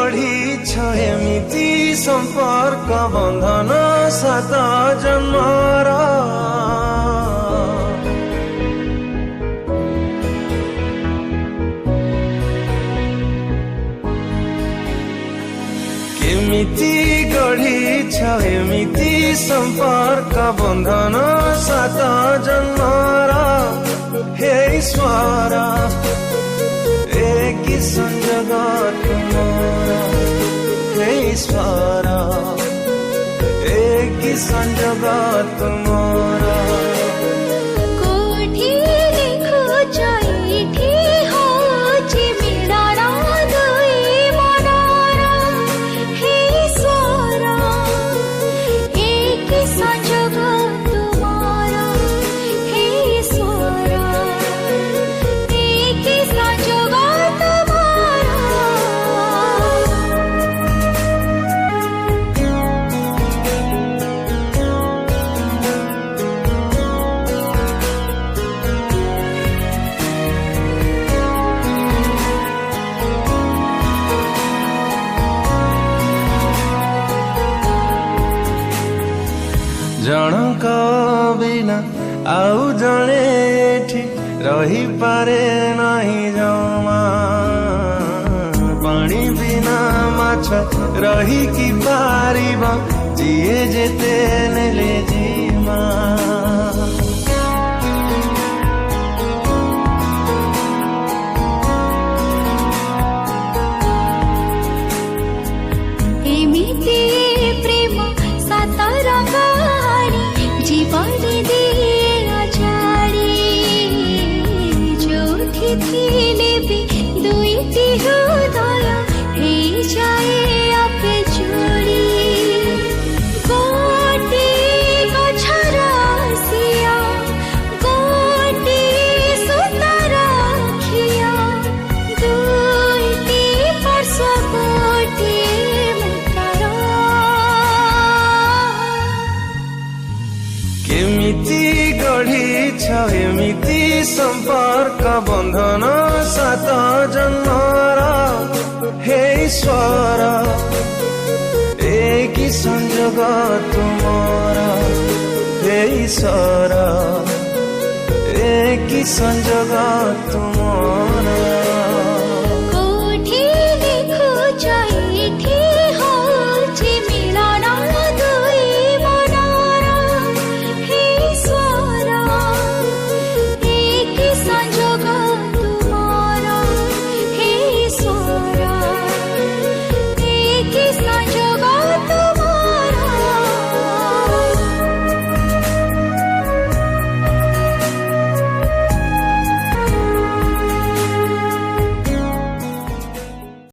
गढ़ीछ एमिति संपर्क बंधन सात जन्मर केमिति गढ़ीछ एमिति संपर्क बंधन सात जन्मर हे ईश्वर एक संजोग तुमर हे ईश्वर एक संजोग तुमर जनक बिना आउ जणे एठी रही पारे नहीं जमा पानी बिना माछ रही कि पारिबा जिए जेते नेले जीमा एमिति प्रेम सात रंग जीवन दिए छाड़ी जोठी थिले भी दुईटी हृदय हे जाए आपे जोड़ी गोटी गछर सिया गोटी सुतार खिया दुईटी पर्श गोटी केमिति गढ़ीछ एमिति संपर्क बंधन सात जन्मर हे ईश्वर एक संजोग तुमर हे ईश्वर एक संजोग तुम